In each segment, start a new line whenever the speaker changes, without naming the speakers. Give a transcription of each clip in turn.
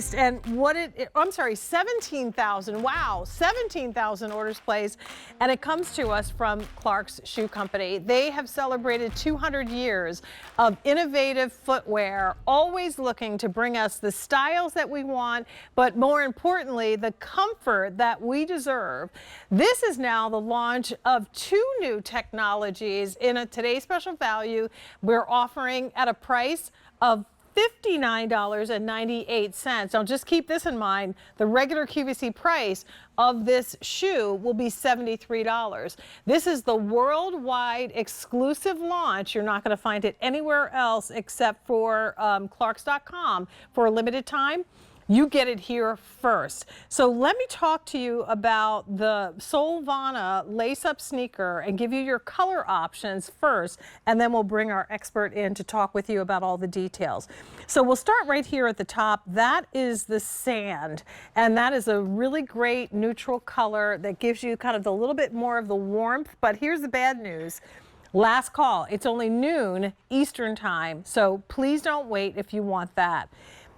placed, and I'm sorry, 17,000, wow, 17,000 orders placed, and it comes to us from Clarks Shoe Company. They have celebrated 200 years of innovative footwear, always looking to bring us the styles that we want, but more importantly, the comfort that we deserve. This is now the launch of 2 new technologies in a today's special value we're offering at a price of $59.98. Now just keep this in mind, the regular QVC price of this shoe will be $73. This is the worldwide exclusive launch. You're not going to find it anywhere else except for Clarks.com for a limited time. You get it here first. So let me talk to you about the Solevana lace-up sneaker and give you your color options first, and then we'll bring our expert in to talk with you about all the details. So we'll start right here at the top. That is the sand, and that is a really great neutral color that gives you kind of a little bit more of the warmth. But here's the bad news. Last call. It's only noon Eastern time, so please don't wait if you want that.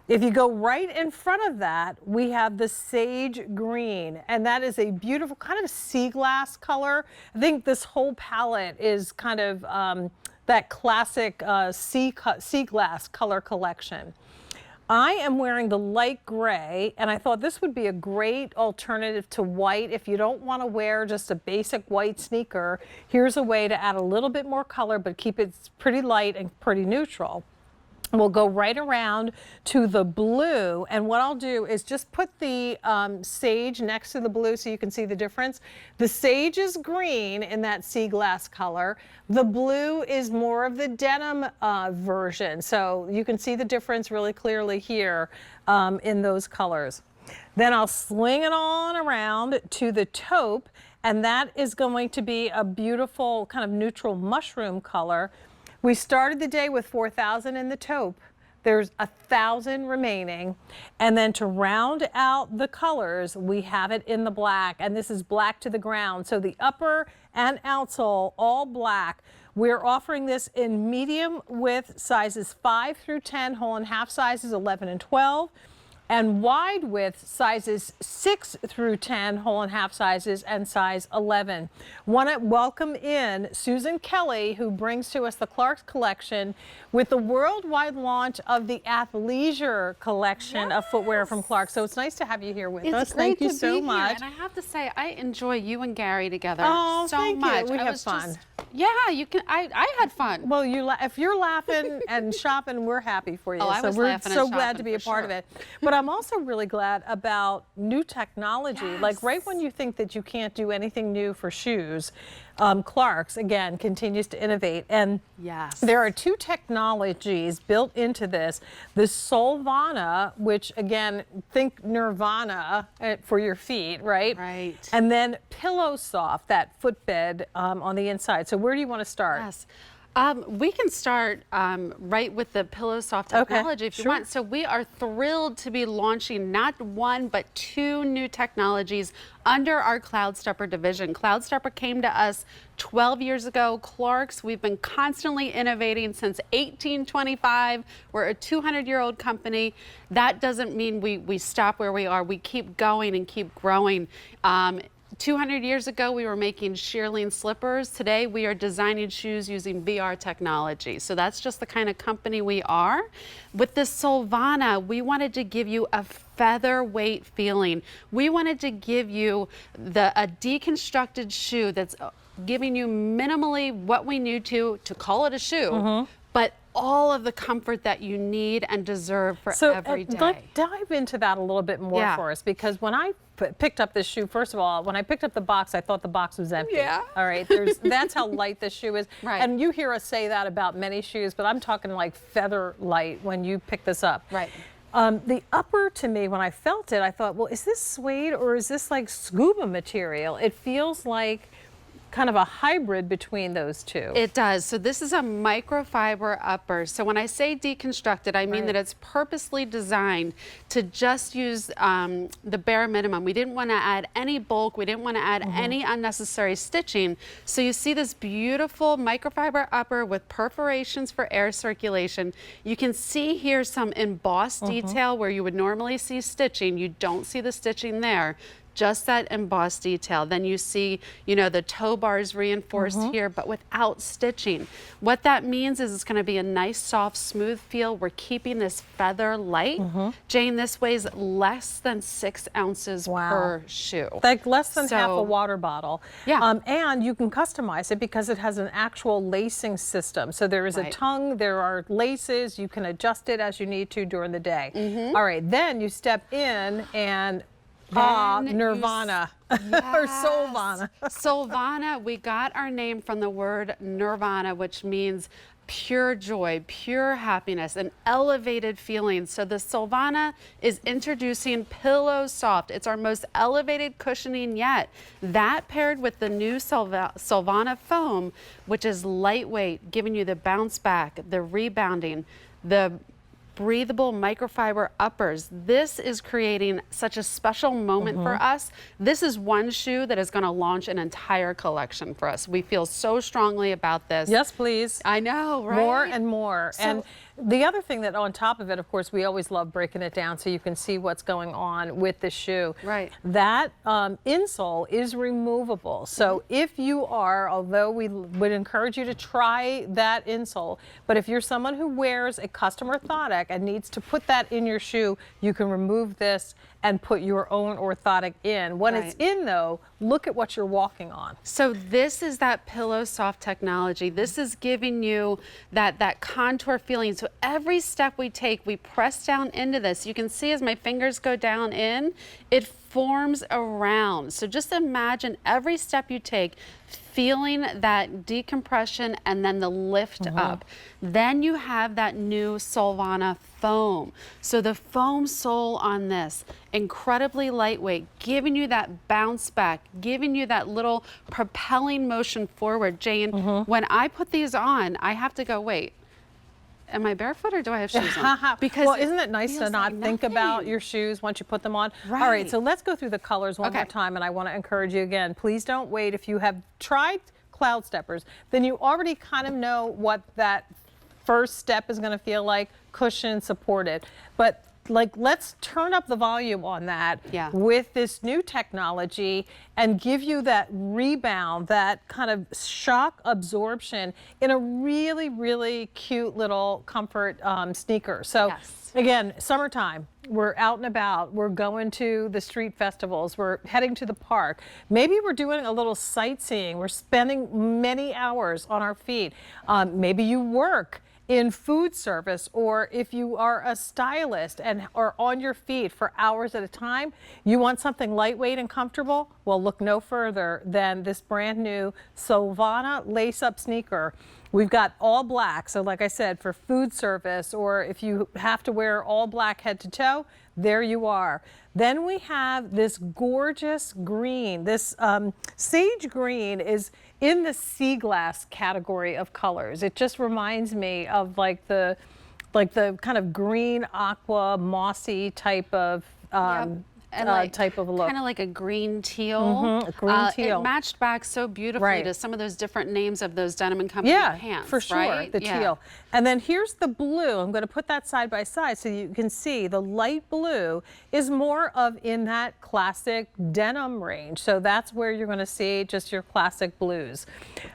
If you go right in front of that, we have the sage green, and that is a beautiful kind of sea glass color. I think this whole palette is kind of that classic sea glass color collection. I am wearing the light gray, and I thought this would be a great alternative to white. If you don't want to wear just a basic white sneaker, here's a way to add a little bit more color, but keep it pretty light and pretty neutral. We'll go right around to the blue, and what I'll do is just put the sage next to the blue so you can see the difference. The sage is green in that sea glass color. The blue is more of the denim version, so you can see the difference really clearly here in those colors. Then I'll sling it on around to the taupe, and that is going to be a beautiful kind of neutral mushroom color. We started the day with 4,000 in the taupe. There's 1,000 remaining. And then to round out the colors, we have it in the black, and this is black to the ground. So the upper and outsole, all black. We're offering this in medium width sizes 5 through 10, whole and half sizes 11 and 12. And wide width sizes 6 through 10, whole and half sizes, and size 11. Want to welcome in Susan Kelly, who brings to us the Clarks collection with the worldwide launch of the athleisure collection of footwear from Clarks. So it's nice to have you here with us. Thank you so much.
And I have to say, I enjoy you and Gary together
so
much.
We have fun.
Yeah, you can. I had fun.
Well, if you're laughing and shopping, we're happy for you.
Oh, I was
we're
laughing
so
and
glad to be a part of it. But I'm also really glad about new technology.
Yes.
Like right when you think that you can't do anything new for shoes, Clarks again continues to innovate, and
yes,
there are 2 technologies built into this. The Solevana, which again, think Nirvana for your feet, right?
Right.
And then Pillow Soft, that footbed on the inside. So where do you want to start?
Yes. We can start right with the Pillow Soft technology if you want. So we are thrilled to be launching not 1 but 2 new technologies under our Cloudstepper division. Cloudstepper came to us 12 years ago. Clarks, we've been constantly innovating since 1825. We're a 200-year-old company. That doesn't mean we stop where we are. We keep going and keep growing. 200 years ago, we were making shearling slippers. Today, we are designing shoes using VR technology. So that's just the kind of company we are. With this Solevana, we wanted to give you a featherweight feeling. We wanted to give you a deconstructed shoe that's giving you minimally what we need to call it a shoe, but all of the comfort that you need and deserve for every day.
Let's dive into that a little bit more for us, because when I picked up this shoe, first of all, when I picked up the box, I thought the box was empty.
Yeah.
All right, that's how light this shoe is.
Right.
And you hear us say that about many shoes, but I'm talking like feather light when you pick this up.
Right.
The upper, to me, when I felt it, I thought, well, is this suede or is this like scuba material? It feels like kind of a hybrid between those two.
It does. So this is a microfiber upper. So when I say deconstructed, I mean that it's purposely designed to just use the bare minimum. We didn't want to add any bulk. We didn't want to add any unnecessary stitching. So you see this beautiful microfiber upper with perforations for air circulation. You can see here some embossed detail where you would normally see stitching. You don't see the stitching there. Just that embossed detail. Then you see, you know, the toe bars reinforced here, but without stitching. What that means is it's going to be a nice, soft, smooth feel. We're keeping this feather light. Jane, this weighs less than 6 ounces per shoe.
Like less than half a water bottle.
Yeah.
And you can customize it because it has an actual lacing system. So there is a tongue, there are laces, you can adjust it as you need to during the day. All right, then you step in and Nirvana or Solevana.
Solevana, we got our name from the word nirvana, which means pure joy, pure happiness, an elevated feeling. So the Solevana is introducing Pillow Soft. It's our most elevated cushioning yet. That paired with the new Solevana foam, which is lightweight, giving you the bounce back, the rebounding, the breathable microfiber uppers. This is creating such a special moment for us. This is one shoe that is going to launch an entire collection for us. We feel so strongly about this.
Yes, please.
I know, right?
More and more. And the other thing that on top of it, of course, we always love breaking it down so you can see what's going on with the shoe.
Right.
That insole is removable. So if you are, although we would encourage you to try that insole, but if you're someone who wears a custom orthotic and needs to put that in your shoe, you can remove this and put your own orthotic in. When it's in though, look at what you're walking on.
So this is that Pillow Soft technology. This is giving you that contour feeling. So every step we take, we press down into this. You can see as my fingers go down in, it forms around. So just imagine every step you take, feeling that decompression and then the lift up. Then you have that new Solevana foam. So the foam sole on this, incredibly lightweight, giving you that bounce back, giving you that little propelling motion forward. Jane, when I put these on, I have to go, wait, am I barefoot or do I have shoes on?
Because well, isn't it nice to not think about your shoes once you put them on? All right, so let's go through the colors one more time, and I want to encourage you again. Please don't wait. If you have tried Cloud Steppers, then you already kind of know what that first step is going to feel like, cushion supported. But like, let's turn up the volume on that with this new technology and give you that rebound, that kind of shock absorption in a really, really cute little comfort sneaker. So again, summertime, we're out and about, we're going to the street festivals, we're heading to the park. Maybe we're doing a little sightseeing, we're spending many hours on our feet. Maybe you work in food service, or if you are a stylist and are on your feet for hours at a time, you want something lightweight and comfortable? Well, look no further than this brand new Solevana lace-up sneaker. We've got all black, so like I said, for food service, or if you have to wear all black head to toe, there you are. Then we have this gorgeous green. This sage green is in the sea glass category of colors. It just reminds me of like the kind of green aqua mossy type of type of look.
Kind of like a green teal.
Green teal.
It matched back so beautifully to some of those different names of those Denim & Company pants.
For sure, the teal. And then here's the blue. I'm going to put that side by side so you can see the light blue is more of in that classic denim range. So that's where you're going to see just your classic blues.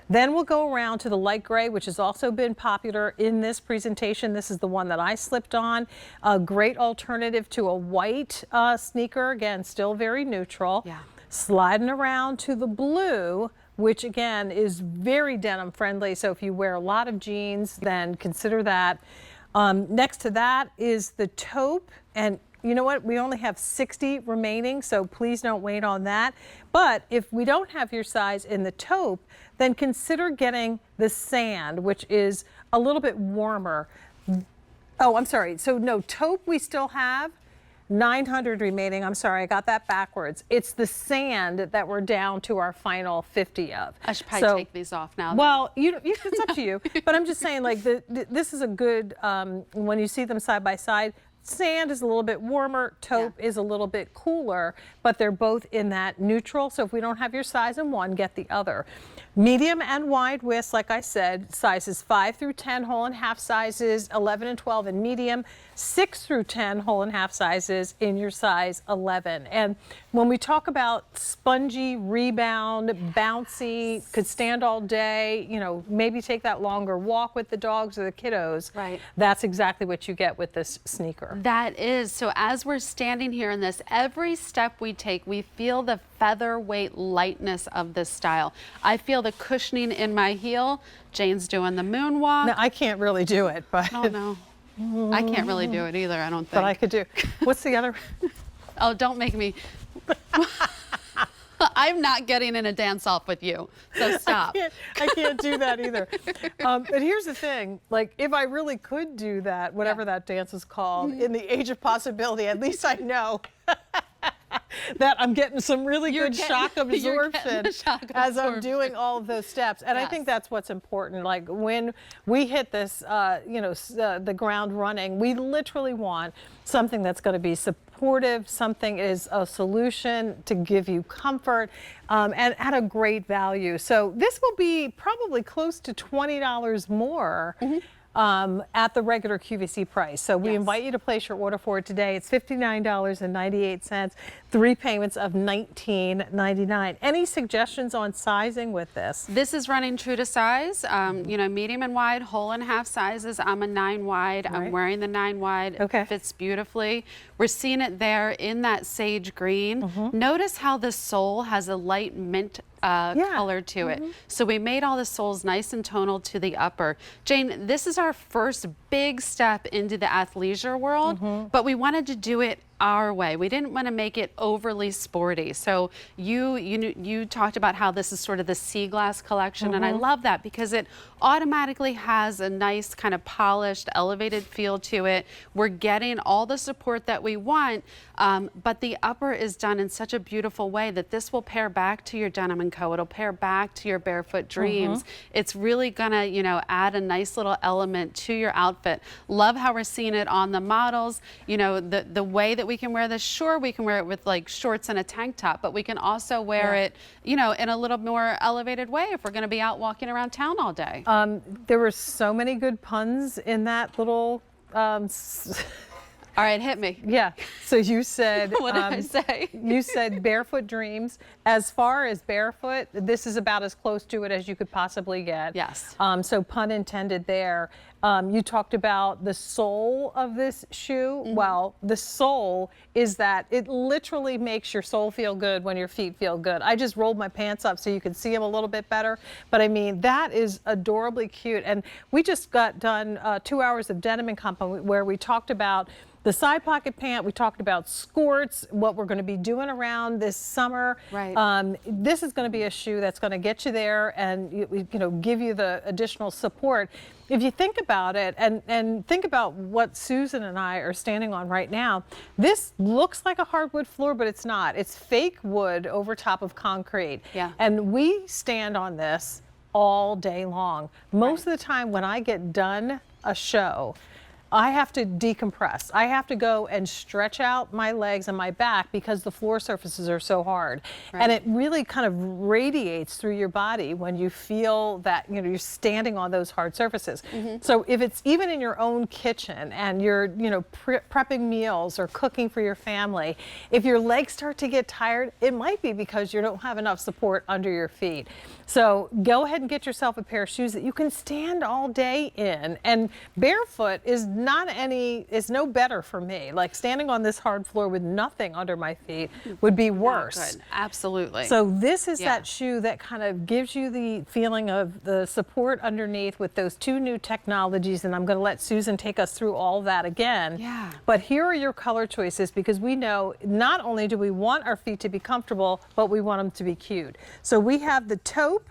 Then we'll go around to the light gray, which has also been popular in this presentation. This is the one that I slipped on. A great alternative to a white sneaker. Again, still very neutral. Sliding around to the blue, which again is very denim friendly. So if you wear a lot of jeans, then consider that. Next to that is the taupe. And you know what? We only have 60 remaining, so please don't wait on that. But if we don't have your size in the taupe, then consider getting the sand, which is a little bit warmer. Oh, I'm sorry. So no, taupe we still have. 900 remaining. I'm sorry, I got that backwards. It's the sand that we're down to our final 50 of.
I should probably take these off now.
Well, it's up to you. But I'm just saying, like, this is a good, when you see them side by side, sand is a little bit warmer, taupe is a little bit cooler, but they're both in that neutral. So if we don't have your size in one, get the other. Medium and wide widths, like I said, sizes 5 through 10 whole and half sizes, 11 and 12 in medium, 6 through 10 whole and half sizes in your size 11. And when we talk about spongy, rebound, bouncy, could stand all day, you know, maybe take that longer walk with the dogs or the kiddos.
Right.
That's exactly what you get with this sneaker.
That is. So as we're standing here in this, every step we take, we feel the featherweight lightness of this style. I feel the cushioning in my heel. Jane's doing the moonwalk.
Now, I can't really do it, but
I don't know. I can't really do it either, I don't think.
but I could do. What's the other?
Oh, don't make me. I'm not getting in a dance off with you, so stop.
I can't do that either. But here's the thing, like if I really could do that, whatever that dance is called, in the age of possibility, at least I know that I'm getting some really good shock absorption as I'm doing all of those steps. And I think that's what's important. Like when we hit this, the ground running, we literally want something that's going to be supportive, something is a solution to give you comfort, and at a great value. So this will be probably close to $20 more. At the regular QVC price. So we invite you to place your order for it today. It's $59.98, 3 payments of $19.99. Any suggestions on sizing with this?
This is running true to size, medium and wide, whole and half sizes. I'm a 9 wide. I'm wearing the 9 wide.
Okay.
It fits beautifully. We're seeing it there in that sage green. Notice how the sole has a light mint color to it. So we made all the soles nice and tonal to the upper. Jane, this is our first big step into the athleisure world, but we wanted to do it our way. We didn't want to make it overly sporty. So you talked about how this is sort of the sea glass collection, and I love that because it automatically has a nice kind of polished, elevated feel to it. We're getting all the support that we want, but the upper is done in such a beautiful way that this will pair back to your Denim & Co. It'll pair back to your Barefoot Dreams. It's really gonna, add a nice little element to your outfit. Love how we're seeing it on the models. The way that we can wear this, sure, we can wear it with like shorts and a tank top, but we can also wear it, in a little more elevated way if we're going to be out walking around town all day.
There were so many good puns in that little
all right, hit me.
Yeah. So you said,
what did I say?
You said Barefoot Dreams. As far as barefoot, this is about as close to it as you could possibly get.
Yes.
So pun intended there. You talked about the sole of this shoe. Well, the sole is that it literally makes your sole feel good when your feet feel good. I just rolled my pants up so you could see them a little bit better. But I mean, that is adorably cute. And we just got done 2 hours of Denim & Company where we talked about the side pocket pant, we talked about skirts, what we're going to be doing around this summer.
Right.
This is going to be a shoe that's going to get you there and give you the additional support. If you think about it and think about what Susan and I are standing on right now, this looks like a hardwood floor, but it's not. It's fake wood over top of concrete.
Yeah.
And we stand on this all day long. Most of the time when I get done a show, I have to decompress. I have to go and stretch out my legs and my back because the floor surfaces are so hard.
Right.
And it really kind of radiates through your body when you feel that you're standing on those hard surfaces. So if it's even in your own kitchen and you're prepping meals or cooking for your family, if your legs start to get tired, it might be because you don't have enough support under your feet. So go ahead and get yourself a pair of shoes that you can stand all day in. And barefoot is no better for me. Like standing on this hard floor with nothing under my feet would be worse.
Good. Absolutely.
So this is that shoe that kind of gives you the feeling of the support underneath with those 2 new technologies. And I'm going to let Susan take us through all that again.
Yeah.
But here are your color choices because we know not only do we want our feet to be comfortable, but we want them to be cute. So we have the taupe,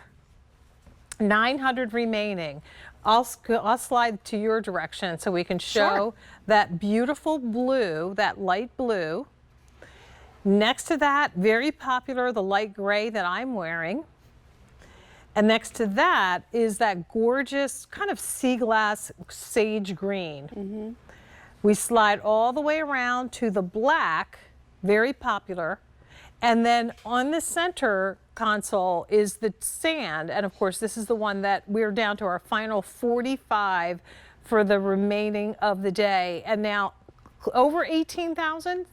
900 remaining. I'll slide to your direction so we can show
Sure.
that beautiful blue, that light blue. Next to that, very popular, the light gray that I'm wearing. And next to that is that gorgeous kind of sea glass sage green. We slide all the way around to the black, very popular. And then on the center console is the sand. And of course, this is the one that we're down to our final 45 for the remaining of the day. And now over 18,000